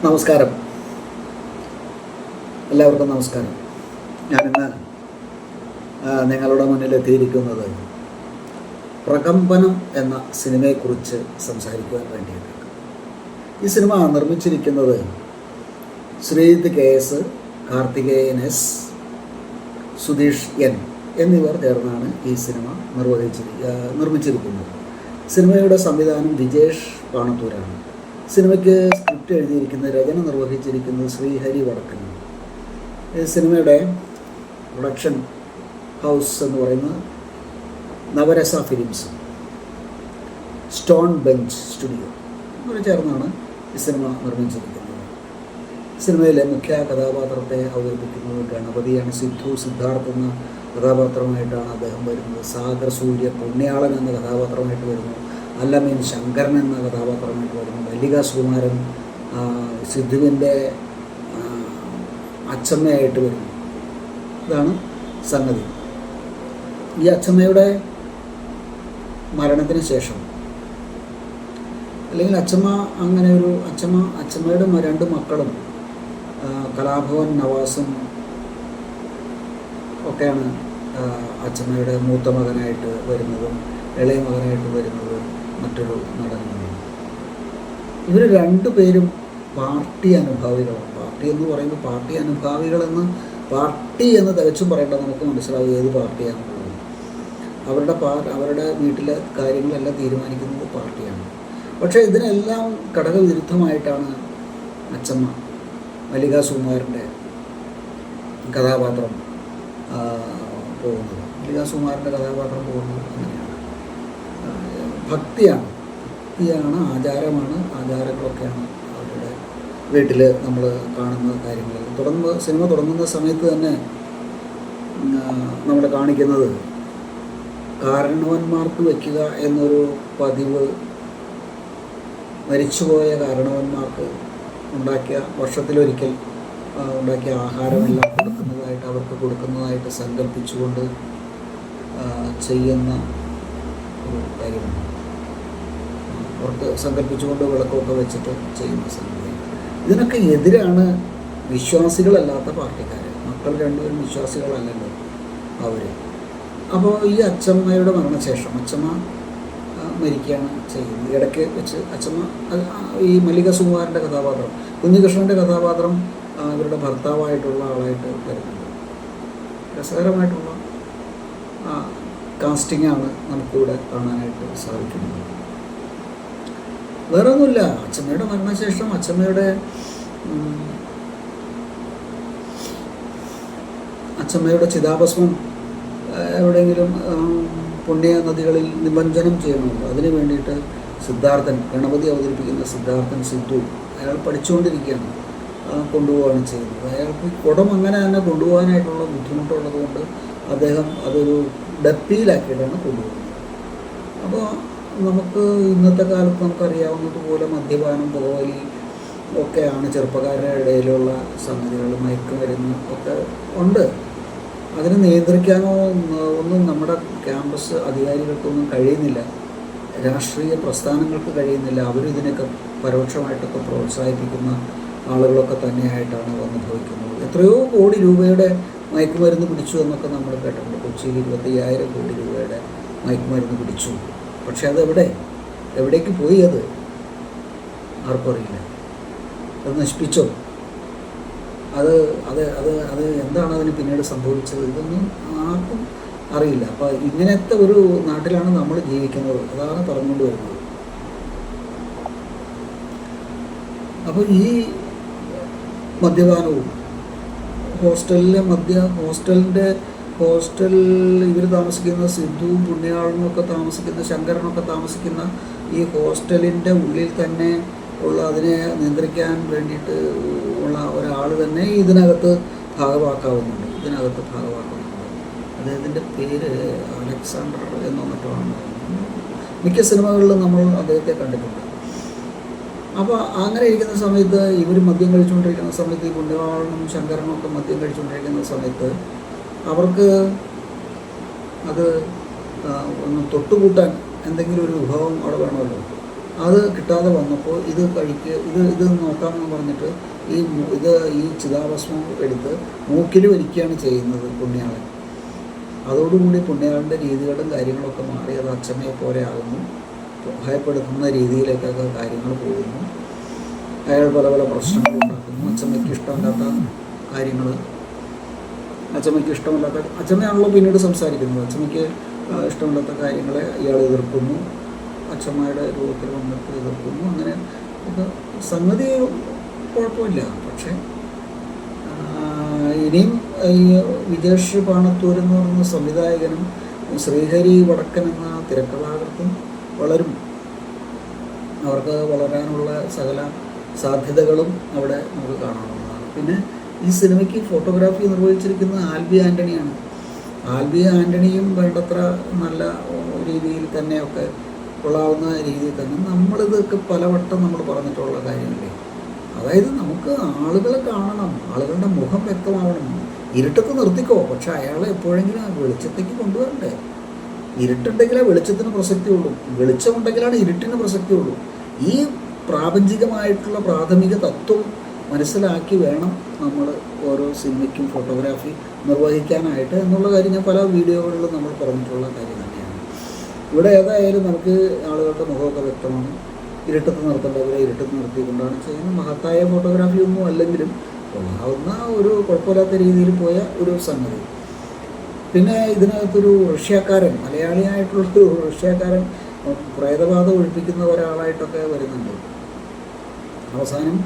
നമസ്കാരം, എല്ലാവർക്കും നമസ്കാരം. ഞാനിന്ന് നിങ്ങളുടെ മുന്നിലെത്തിയിരിക്കുന്നത് പ്രകമ്പനം എന്ന സിനിമയെക്കുറിച്ച് സംസാരിക്കുവാൻ വേണ്ടിയിട്ടാണ്. ഈ സിനിമ നിർമ്മിച്ചിരിക്കുന്നത് Sreejith KS, Karthikeyan S, Sudheesh N എന്നിവർ ചേർന്നാണ് ഈ സിനിമ നിർമ്മിച്ചിരിക്കുന്നത്. സിനിമയുടെ സംവിധാനം വിജേഷ് പാണത്തൂരാണ്. സിനിമയ്ക്ക് സ്ക്രിപ്റ്റ് എഴുതിയിരിക്കുന്നത്, രചന നിർവഹിച്ചിരിക്കുന്നത് ശ്രീഹരി വടക്കനാണ്. ഈ സിനിമയുടെ പ്രൊഡക്ഷൻ ഹൗസ് എന്ന് പറയുന്നത് Navarasa films, stone bench studio ഇവർ ചേർന്നാണ് ഈ സിനിമ നിർമ്മിച്ചിരിക്കുന്നത്. സിനിമയിലെ മുഖ്യ കഥാപാത്രത്തെ അവതരിപ്പിക്കുന്നത് ഗണപതിയാണ്. സിദ്ധാർത്ഥ് എന്ന കഥാപാത്രമായിട്ടാണ് അദ്ദേഹം വരുന്നത്. സാഗർ സൂര്യ പുണ്യാളൻ എന്ന കഥാപാത്രമായിട്ട് വരുന്നു. അല്ലമീൻ ശങ്കരൻ എന്ന കഥാപാത്രമായിട്ട് വരുന്നു. മല്ലിക സുകുമാരൻ സിദ്ധുവിൻ്റെ അച്ചമ്മയായിട്ട് വരുന്നു. ഇതാണ് സംഗതി. ഈ അച്ചമ്മയുടെ മരണത്തിന് ശേഷം, അല്ലെങ്കിൽ അച്ചമ്മയുടെ രണ്ട് മക്കളും കലാഭവൻ നവാസും ഒക്കെയാണ് അച്ചമ്മയുടെ മൂത്ത മകനായിട്ട് വരുന്നതും ഇളയ മകനായിട്ട് വരുന്നത് മറ്റൊരു നടനാണ്. ഇവർ രണ്ടുപേരും പാർട്ടി അനുഭാവികളാണ്. പാർട്ടി എന്ന് പറയുമ്പോൾ പാർട്ടി എന്ന് തികച്ചും പറയേണ്ട, നമുക്ക് മനസ്സിലാവും ഏത് പാർട്ടിയാണെന്നുള്ളത്. അവരുടെ വീട്ടിലെ കാര്യങ്ങളെല്ലാം തീരുമാനിക്കുന്നത് പാർട്ടിയാണ്. പക്ഷേ ഇതിനെല്ലാം ഘടകവിരുദ്ധമായിട്ടാണ് അച്ചമ്മ, മല്ലിക സുകുമാരൻ്റെ കഥാപാത്രം പോകുന്നത്. മല്ലിക സുകുമാരൻ്റെ കഥാപാത്രം പോകുന്നത് അങ്ങനെയാണ്. ഭക്തിയാണ്, ആചാരങ്ങളൊക്കെയാണ് അവരുടെ വീട്ടിൽ നമ്മൾ കാണുന്ന കാര്യങ്ങൾ. സിനിമ തുടങ്ങുന്ന സമയത്ത് തന്നെ നമ്മൾ കാണിക്കുന്നത് കാരണവന്മാർക്ക് വയ്ക്കുക എന്നൊരു പതിവ്, മരിച്ചുപോയ കാരണവന്മാർക്ക് വർഷത്തിലൊരിക്കൽ ഉണ്ടാക്കിയ ആഹാരമെല്ലാം അവർക്ക് കൊടുക്കുന്നതായിട്ട് സങ്കല്പിച്ചുകൊണ്ട് ചെയ്യുന്ന ഒരു കാര്യമാണ്. അവർക്ക് സങ്കല്പിച്ചുകൊണ്ട് വിളക്കൊക്കെ വെച്ചിട്ട് ചെയ്യുന്ന സംഗതി. ഇതിനൊക്കെ എതിരാണ് വിശ്വാസികളല്ലാത്ത പാർട്ടിക്കാർ. മക്കൾ രണ്ടുപേരും വിശ്വാസികളല്ലല്ലോ അവർ. അപ്പോൾ ഈ അച്ചമ്മയുടെ മരണശേഷം അച്ചമ്മ മരിക്കുകയാണ് ചെയ്യുന്നത്. ഇടയ്ക്ക് വെച്ച് അച്ചമ്മ, ഈ മല്ലിക സുകുമാരൻ്റെ കഥാപാത്രം, കുഞ്ഞികൃഷ്ണൻ്റെ കഥാപാത്രം ഇവരുടെ ഭർത്താവായിട്ടുള്ള ആളായിട്ട് വരുന്നുണ്ട്. രസകരമായിട്ടുള്ള കാസ്റ്റിംഗാണ് നമുക്കിവിടെ കാണാനായിട്ട് സാധിക്കുന്നത്. വേറെ ഒന്നുമില്ല. അച്ചമ്മയുടെ മരണശേഷം അച്ചമ്മയുടെ ചിതാഭസ്മം എവിടെയെങ്കിലും പുണ്യ നദികളിൽ നിമഞ്ജനം ചെയ്യണമല്ലോ. അതിന് വേണ്ടിയിട്ട് സിദ്ധാർത്ഥൻ, ഗണപതി അവതരിപ്പിക്കുന്ന സിദ്ധു, അയാൾ പഠിച്ചുകൊണ്ടിരിക്കുകയാണ്, കൊണ്ടുപോവുകയാണ് ചെയ്യുന്നത്. അയാൾക്ക് കുടം അങ്ങനെ തന്നെ കൊണ്ടുപോകാനായിട്ടുള്ള ബുദ്ധിമുട്ടുള്ളത് കൊണ്ട് അദ്ദേഹം അതൊരു ഡപ്പിയിലാക്കിയിട്ടാണ് കൊണ്ടുപോകുന്നത്. അപ്പോൾ നമുക്ക് ഇന്നത്തെ കാലത്ത് നമുക്കറിയാവുന്നതുപോലെ മദ്യപാനം, പുകവലി ഒക്കെയാണ് ചെറുപ്പക്കാരുടെ ഇടയിലുള്ള സംഗതികൾ. മയക്കുമരുന്ന് ഒക്കെ ഉണ്ട്. അതിനെ നിയന്ത്രിക്കാനോ ഒന്നും നമ്മുടെ ക്യാമ്പസ് അധികാരികൾക്കൊന്നും കഴിയുന്നില്ല. രാഷ്ട്രീയ പ്രസ്ഥാനങ്ങൾക്ക് കഴിയുന്നില്ല. അവരിതിനൊക്കെ പരോക്ഷമായിട്ടൊക്കെ പ്രോത്സാഹിപ്പിക്കുന്ന ആളുകളൊക്കെ തന്നെയായിട്ടാണ് വന്ന് ഭവിക്കുന്നത്. എത്രയോ കോടി രൂപയുടെ മയക്കുമരുന്ന് പിടിച്ചു എന്നൊക്കെ നമ്മൾ കേട്ടിട്ടുണ്ട്. കൊച്ചിയിൽ 25,000 കോടി രൂപയുടെ മയക്കുമരുന്ന് പിടിച്ചു. പക്ഷെ എവിടേക്ക് പോയി? ആർക്കും അറിയില്ല. അത് നശിപ്പിച്ചോ? അത് എന്താണ് അതിന് പിന്നീട് സംഭവിച്ചത്? ഇതൊന്നും ആർക്കും അറിയില്ല. അപ്പോൾ ഇങ്ങനത്തെ ഒരു നാട്ടിലാണ് നമ്മൾ ജീവിക്കുന്നത്. അതാണ് പറഞ്ഞുകൊണ്ട് വരുന്നത്. അപ്പോൾ ഈ മദ്യപാനവും ഹോസ്റ്റലിൽ ഇവർ താമസിക്കുന്ന സിദ്ധുവും പുണ്യാളനും ഒക്കെ താമസിക്കുന്ന, ശങ്കരനൊക്കെ താമസിക്കുന്ന ഈ ഹോസ്റ്റലിൻ്റെ ഉള്ളിൽ തന്നെ ഉള്ള, അതിനെ നിയന്ത്രിക്കാൻ വേണ്ടിയിട്ട് ഉള്ള ഒരാൾ തന്നെ ഇതിനകത്ത് ഭാഗമാക്കാവുന്നുണ്ട്. അദ്ദേഹത്തിൻ്റെ പേര് അലക്സാണ്ടർ എന്നോ മറ്റോ ആണ്. മിക്ക സിനിമകളിലും നമ്മൾ അദ്ദേഹത്തെ കണ്ടിട്ടുണ്ട്. അപ്പോൾ അങ്ങനെ ഇരിക്കുന്ന സമയത്ത്, ഇവർ മദ്യം കഴിച്ചുകൊണ്ടിരിക്കുന്ന സമയത്ത്, ഈ പുണ്യാളനും ശങ്കരനും ഒക്കെ മദ്യം കഴിച്ചുകൊണ്ടിരിക്കുന്ന സമയത്ത് അവർക്ക് അത് ഒന്ന് തൊട്ടുകൂട്ടാൻ എന്തെങ്കിലും ഒരു വിഭവം അവിടെ വേണമല്ലോ. അത് കിട്ടാതെ വന്നപ്പോൾ ഇത് നോക്കാമെന്ന് പറഞ്ഞിട്ട് ഈ ചിതാഭസ്മം എടുത്ത് മൂക്കിൽ വലിക്കുകയാണ് ചെയ്യുന്നത് പുണ്യാളൻ. അതോടുകൂടി പുണ്യാളൻ്റെ രീതികളും കാര്യങ്ങളൊക്കെ മാറി അത് അച്ഛമ്മയെ പോലെ ആകുന്നു. ഭയപ്പെടുത്തുന്ന രീതിയിലേക്കൊക്കെ കാര്യങ്ങൾ പോകുന്നു. അയാൾ പല പല പ്രശ്നങ്ങൾ ഉണ്ടാക്കുന്നു. അച്ഛമ്മയ്ക്ക് ഇഷ്ടമില്ലാത്ത അച്ഛമ്മയാണല്ലോ പിന്നീട് സംസാരിക്കുന്നത്. അച്ഛമ്മയ്ക്ക് ഇഷ്ടമില്ലാത്ത കാര്യങ്ങളെ ഇയാൾ എതിർക്കുന്നു. അച്ഛമ്മയുടെ രൂപത്തിൽ വന്നിട്ട് എതിർക്കുന്നു. അങ്ങനെ ഇത് സംഗതി കുഴപ്പമില്ല. പക്ഷേ ഇനിയും ഈ വിജേഷ് പാണത്തൂർ എന്ന് പറയുന്ന സംവിധായകനും ശ്രീഹരി വടക്കൻ എന്ന തിരക്കഥാകൃത്തും വളരും. അവർക്ക് വളരാനുള്ള സകല സാധ്യതകളും അവിടെ നമുക്ക് കാണാവുന്നതാണ്. പിന്നെ ഈ സിനിമയ്ക്ക് ഫോട്ടോഗ്രാഫി നിർവഹിച്ചിരിക്കുന്ന ആൽബി ആൻ്റണിയാണ്. ആൽബി ആൻ്റണിയും വേണ്ടത്ര നല്ല രീതിയിൽ തന്നെയൊക്കെ കൊള്ളാവുന്ന രീതിയിൽ തന്നെ നമ്മളിതൊക്കെ പലവട്ടം നമ്മൾ പറഞ്ഞിട്ടുള്ള കാര്യമല്ലേ. അതായത് നമുക്ക് ആളുകളെ കാണണം, ആളുകളുടെ മുഖം വ്യക്തമാവണം. ഇരുട്ടത്ത് നിർത്തിക്കോ, പക്ഷെ അയാളെ എപ്പോഴെങ്കിലും ആ വെളിച്ചത്തേക്ക് കൊണ്ടുവരണ്ടേ. ഇരുട്ടുണ്ടെങ്കിലേ വെളിച്ചത്തിന് പ്രസക്തിയുള്ളൂ, വെളിച്ചമുണ്ടെങ്കിലാണ് ഇരുട്ടിന് പ്രസക്തിയുള്ളൂ. ഈ പ്രാപഞ്ചികമായിട്ടുള്ള പ്രാഥമിക തത്വം മനസ്സിലാക്കി വേണം നമ്മൾ ഓരോ സിനിമയ്ക്കും ഫോട്ടോഗ്രാഫി നിർവഹിക്കാനായിട്ട് എന്നുള്ള കാര്യം ഞാൻ പല വീഡിയോകളിലും നമ്മൾ പറഞ്ഞിട്ടുള്ള കാര്യം തന്നെയാണ്. ഇവിടെ ഏതായാലും നമുക്ക് ആളുകളുടെ മുഖമൊക്കെ വ്യക്തമാണ്. ഇരുട്ടത്ത് നിർത്തേണ്ടവരെ ഇരുട്ടത്ത് നിർത്തിക്കൊണ്ടാണ് ചെയ്യുന്നത്. മഹത്തായ ഫോട്ടോഗ്രാഫി ഒന്നും അല്ലെങ്കിലും കൊള്ളാവുന്ന ഒരു കുഴപ്പമില്ലാത്ത രീതിയിൽ പോയ ഒരു സംഗതി. പിന്നെ ഇതിനകത്തൊരു റഷ്യക്കാരൻ, മലയാളിയായിട്ടുള്ളൊരു റഷ്യക്കാരൻ പ്രേതബാധ ഒഴിപ്പിക്കുന്ന ഒരാളായിട്ടൊക്കെ വരുന്നുണ്ട്. അവസാനം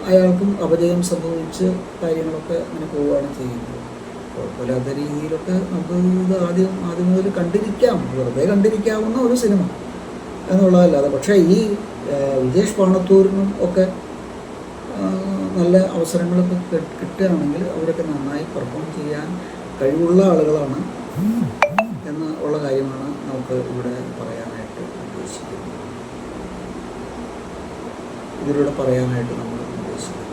അയാൾക്കും അപജയം സംഭവിച്ച് കാര്യങ്ങളൊക്കെ അങ്ങനെ പോവുകയാണ് ചെയ്യുന്നത്. കുഴപ്പമില്ലാത്ത രീതിയിലൊക്കെ നമുക്ക് ഇത് ആദ്യം മുതൽ കണ്ടിരിക്കാം, വെറുതെ കണ്ടിരിക്കാവുന്ന ഒരു സിനിമ എന്നുള്ളതല്ലാതെ. പക്ഷേ ഈ വിജേഷ് പാണത്തൂരിനും ഒക്കെ നല്ല അവസരങ്ങളൊക്കെ കിട്ടുകയാണെങ്കിൽ അവരൊക്കെ നന്നായി പെർഫോം ചെയ്യാൻ കഴിവുള്ള ആളുകളാണ് എന്ന് ഉള്ള കാര്യമാണ് നമുക്ക് ഇവിടെ പറയാനായിട്ട് ഉദ്ദേശിക്കുന്നത്. നമ്മൾ ഉദ്ദേശിക്കുന്നത്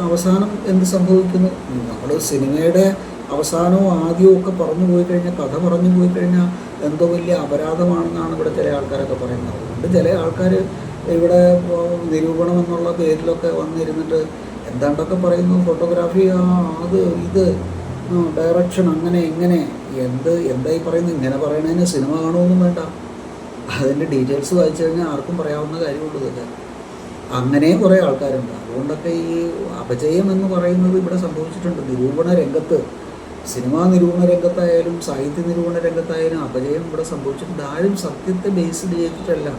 അവസാനം എന്ത് സംഭവിക്കുന്നു, നമ്മൾ സിനിമയുടെ അവസാനവും ആദ്യവും ഒക്കെ പറഞ്ഞു പോയി കഴിഞ്ഞാൽ, കഥ പറഞ്ഞു പോയി കഴിഞ്ഞാൽ എന്തോ വലിയ അപരാധമാണെന്നാണ് ഇവിടെ ചില ആൾക്കാരൊക്കെ പറയുന്നത്. അതുകൊണ്ട് ചില ആൾക്കാർ ഇവിടെ നിരൂപണം എന്നുള്ള പേരിലൊക്കെ വന്നിരുന്നിട്ട് എന്താണ്ടൊക്കെ പറയുന്നു. ഫോട്ടോഗ്രാഫി ഇത് ഡയറക്ഷൻ അങ്ങനെ ഇങ്ങനെ എന്തായി പറയുന്നു. ഇങ്ങനെ പറയണതിന് സിനിമ കാണുമൊന്നും വേണ്ട, അതിൻ്റെ ഡീറ്റെയിൽസ് വായിച്ചു കഴിഞ്ഞാൽ ആർക്കും പറയാവുന്ന കാര്യമുള്ളൂ. ഇതൊക്കെ അങ്ങനെ കുറേ ആൾക്കാരുണ്ട്. അതുകൊണ്ടൊക്കെ ഈ അപജയം എന്ന് പറയുന്നത് ഇവിടെ സംഭവിച്ചിട്ടുണ്ട്. നിരൂപണ രംഗത്ത്, സിനിമാ നിരൂപണ രംഗത്തായാലും സാഹിത്യ നിരൂപണ രംഗത്തായാലും അപജയം ഇവിടെ സംഭവിച്ചിട്ടുണ്ട്. ആരും സത്യത്തെ ബേസ് ചെയ്തിട്ടല്ല,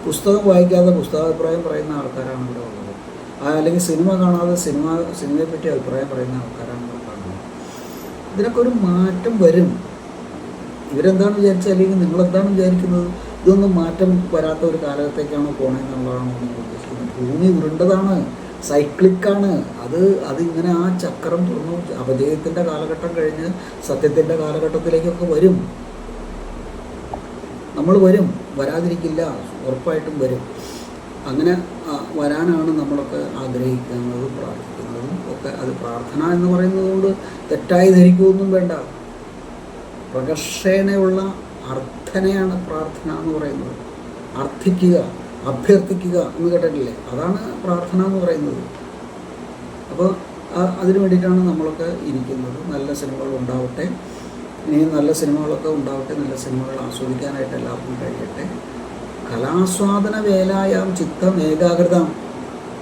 പുസ്തകം വായിക്കാതെ പുസ്തകാഭിപ്രായം പറയുന്ന ആൾക്കാരാണ് ഇവിടെ ഉള്ളത്. അല്ലെങ്കിൽ സിനിമ കാണാതെ സിനിമയെപ്പറ്റി അഭിപ്രായം പറയുന്ന ആൾക്കാരാണ് ഇവിടെ കാണുന്നത്. ഇതിനൊക്കെ ഒരു മാറ്റം വരും. ഇവരെന്താണ് വിചാരിച്ചത്, അല്ലെങ്കിൽ നിങ്ങളെന്താണ് വിചാരിക്കുന്നത്? ഇതൊന്നും മാറ്റം വരാത്ത ഒരു കാലഘട്ടത്തേക്കാണോ പോകണമെന്നുള്ളതാണോ നിങ്ങൾ ഉദ്ദേശിക്കുന്നത്? ഭൂമി ഉരുണ്ടതാണ്, സൈക്ലിക്കാണ്. അതിങ്ങനെ ആ ചക്രം തുറന്നു അപജയത്തിൻ്റെ കാലഘട്ടം കഴിഞ്ഞ് സത്യത്തിൻ്റെ കാലഘട്ടത്തിലേക്കൊക്കെ വരും. നമ്മൾ വരാതിരിക്കില്ല, ഉറപ്പായിട്ടും വരും. അങ്ങനെ വരാനാണ് നമ്മളൊക്കെ ആഗ്രഹിക്കുന്നതും പ്രാർത്ഥിക്കുന്നതും ഒക്കെ. അത് പ്രാർത്ഥന എന്ന് പറയുന്നത് കൊണ്ട് തെറ്റായി ധരിക്കുകയൊന്നും വേണ്ട. പ്രകർഷേണയുള്ള അർത്ഥനയാണ് പ്രാർത്ഥന എന്ന് പറയുന്നത്. അർത്ഥിക്കുക, അഭ്യർത്ഥിക്കുക എന്ന് കേട്ടിട്ടില്ലേ? അതാണ് പ്രാർത്ഥന എന്ന് പറയുന്നത്. അപ്പോൾ അതിനു വേണ്ടിയിട്ടാണ് നമ്മളൊക്കെ ഇരിക്കുന്നത്. നല്ല സിനിമകൾ ഉണ്ടാവട്ടെ, ഇനിയും നല്ല സിനിമകളൊക്കെ ഉണ്ടാവട്ടെ, നല്ല സിനിമകൾ ആസ്വദിക്കാനായിട്ട് എല്ലാവർക്കും കഴിയട്ടെ. കലാസ്വാദന വേലായാം ചിത്തം ഏകാഗ്രത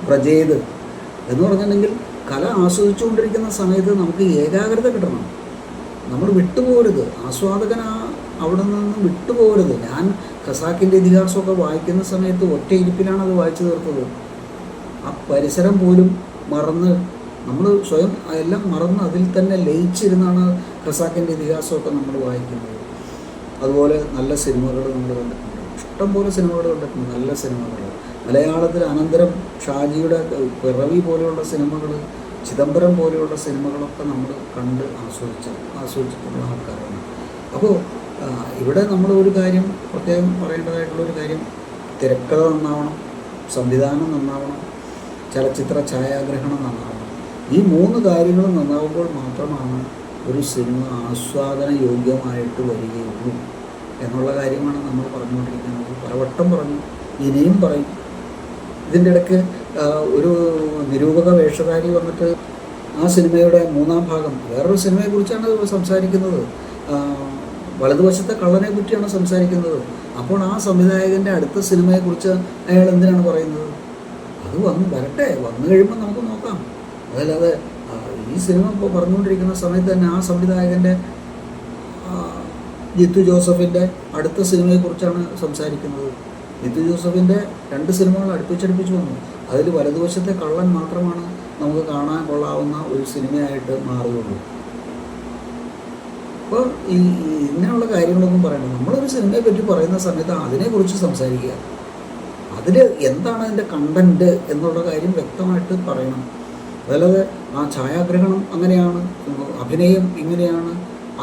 വ്രജേത് എന്ന് പറഞ്ഞിട്ടുണ്ടെങ്കിൽ കല ആസ്വദിച്ചുകൊണ്ടിരിക്കുന്ന സമയത്ത് നമുക്ക് ഏകാഗ്രത കിട്ടണം. നമ്മൾ വിട്ടുപോകരുത്, ആസ്വാദകൻ അവിടെ നിന്ന് വിട്ടുപോകരുത്. ഞാൻ ഖസാക്കിൻ്റെ ഇതിഹാസമൊക്കെ വായിക്കുന്ന സമയത്ത് ഒറ്റ ഇരിപ്പിലാണ് അത് വായിച്ചു തീർത്തത്. ആ പരിസരം പോലും മറന്ന് നമ്മൾ സ്വയം എല്ലാം മറന്ന് അതിൽ തന്നെ ലയിച്ചിരുന്നാണ് ഖസാക്കിൻ്റെ ഇതിഹാസമൊക്കെ നമ്മൾ വായിക്കുന്നത്. അതുപോലെ നല്ല സിനിമകൾ നമ്മൾ കണ്ടിട്ടുണ്ട്, ഇഷ്ടംപോലെ സിനിമകൾ കണ്ടിട്ടുണ്ട്, നല്ല സിനിമകൾ. മലയാളത്തിൽ അനന്തരം ഷാജിയുടെ പിറവി പോലെയുള്ള സിനിമകൾ, ചിദംബരം പോലെയുള്ള സിനിമകളൊക്കെ നമ്മൾ കണ്ട് ആസ്വദിച്ചിട്ടുള്ള ആൾക്കാരാണ്. അപ്പോൾ ഇവിടെ നമ്മൾ ഒരു കാര്യം പ്രത്യേകം പറയേണ്ടതായിട്ടുള്ളൊരു കാര്യം, തിരക്കഥ നന്നാവണം, സംവിധാനം നന്നാവണം, ചലച്ചിത്ര ഛായാഗ്രഹണം നന്നാവണം. ഈ 3 കാര്യങ്ങളും നന്നാവുമ്പോൾ മാത്രമാണ് ഒരു സിനിമ ആസ്വാദന യോഗ്യമായിട്ട് വരികയുള്ളൂ. എന്നുള്ള കാര്യമാണ് നമ്മൾ പറഞ്ഞുകൊണ്ടിരിക്കുന്നത്. പലവട്ടം പറഞ്ഞു, ഇനിയും പറയും. ഇതിൻ്റെ ഇടയ്ക്ക് ഒരു നിരൂപക വേഷധാരി വന്നിട്ട് ആ സിനിമയുടെ മൂന്നാം ഭാഗം വേറൊരു സിനിമയെക്കുറിച്ചാണ് സംസാരിക്കുന്നത്. വലതുവശത്തെ കള്ളനെ പറ്റിയാണ് സംസാരിക്കുന്നത്. അപ്പോൾ ആ സംവിധായകൻ്റെ അടുത്ത സിനിമയെക്കുറിച്ച് അയാൾ എന്തിനാണ് പറയുന്നത്? അത് വരട്ടെ, വന്നു കഴിയുമ്പോൾ നമുക്ക് നോക്കാം. അതല്ലാതെ ഈ സിനിമ ഇപ്പോൾ പറഞ്ഞുകൊണ്ടിരിക്കുന്ന സമയത്ത് തന്നെ ആ സംവിധായകൻ്റെ ജിത്തു ജോസഫിൻ്റെ അടുത്ത സിനിമയെക്കുറിച്ചാണ് സംസാരിക്കുന്നത്. ജിത്തു ജോസഫിൻ്റെ 2 സിനിമകൾ അടുപ്പിച്ചടുപ്പിച്ച് വന്നു. അതിൽ വലതുവശത്തെ കള്ളൻ മാത്രമാണ് നമുക്ക് കാണാൻ കൊള്ളാവുന്ന ഒരു സിനിമയായിട്ട് മാറുകയുള്ളൂ. അപ്പോൾ ഇങ്ങനെയുള്ള കാര്യങ്ങളൊന്നും പറയണം. നമ്മളൊരു സിനിമയെ പറ്റി പറയുന്ന സമയത്ത് അതിനെക്കുറിച്ച് സംസാരിക്കുക. അതിൽ എന്താണ് അതിൻ്റെ കണ്ടൻറ്റ് എന്നുള്ള കാര്യം വ്യക്തമായിട്ട് പറയണം. അതല്ലാതെ ആ ഛായാഗ്രഹണം അങ്ങനെയാണ്, അഭിനയം ഇങ്ങനെയാണ്,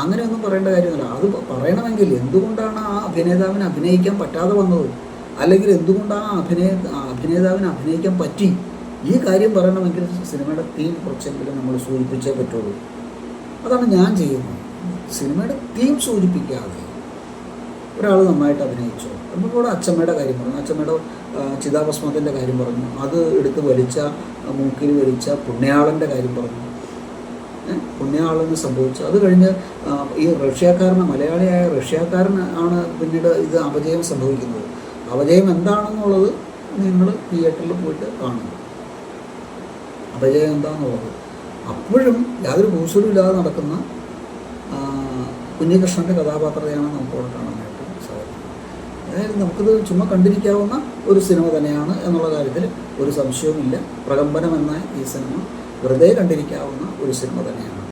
അങ്ങനെയൊന്നും പറയേണ്ട കാര്യമല്ല. അത് പറയണമെങ്കിൽ എന്തുകൊണ്ടാണ് ആ അഭിനേതാവിന് അഭിനയിക്കാൻ പറ്റാതെ വന്നത്, അല്ലെങ്കിൽ എന്തുകൊണ്ട് ആ അഭിനേതാവിന് അഭിനയിക്കാൻ പറ്റി, ഈ കാര്യം പറയണമെങ്കിൽ സിനിമയുടെ തീം കുറച്ചെങ്കിലും നമ്മൾ സൂചിപ്പിച്ചേ പറ്റുള്ളൂ. അതാണ് ഞാൻ ചെയ്യുന്നത്. സിനിമയുടെ തീം സൂചിപ്പിക്കാതെ ഒരാൾ നന്നായിട്ട് അഭിനയിച്ചു. അപ്പോൾ ഇവിടെ അച്ചമ്മയുടെ കാര്യം പറഞ്ഞു, അച്ചമ്മയുടെ ചിതാഭസ്മത്തിൻ്റെ കാര്യം പറഞ്ഞു, അത് എടുത്ത് മൂക്കിൽ വലിച്ച പുണ്യാളൻ്റെ കാര്യം പറഞ്ഞു. പുണ്യാളെന്ന് സംഭവിച്ചു. അത് കഴിഞ്ഞ് ഈ മലയാളിയായ റഷ്യക്കാരന് ആണ് പിന്നീട് ഇത് അപജയം സംഭവിക്കുന്നത്. അപജയം എന്താണെന്നുള്ളത് നിങ്ങൾ തിയേറ്ററിൽ പോയിട്ട് കാണും. അപജയം എന്താണെന്നുള്ളത് അപ്പോഴും യാതൊരു കൂസലുമില്ലാതെ നടക്കുന്ന കുഞ്ഞികൃഷ്ണൻ്റെ കഥാപാത്രതയാണ് നമുക്കവിടെ കാണാനായിട്ട് സാധിക്കുന്നത്. അതായത് നമുക്കിത് ചുമ്മാ കണ്ടിരിക്കാവുന്ന ഒരു സിനിമ തന്നെയാണ് എന്നുള്ള കാര്യത്തിൽ ഒരു സംശയവുമില്ല. പ്രകമ്പനം എന്ന ഈ സിനിമ വെറുതെ കണ്ടിരിക്കാവുന്ന ഒരു സിനിമ തന്നെയാണ്.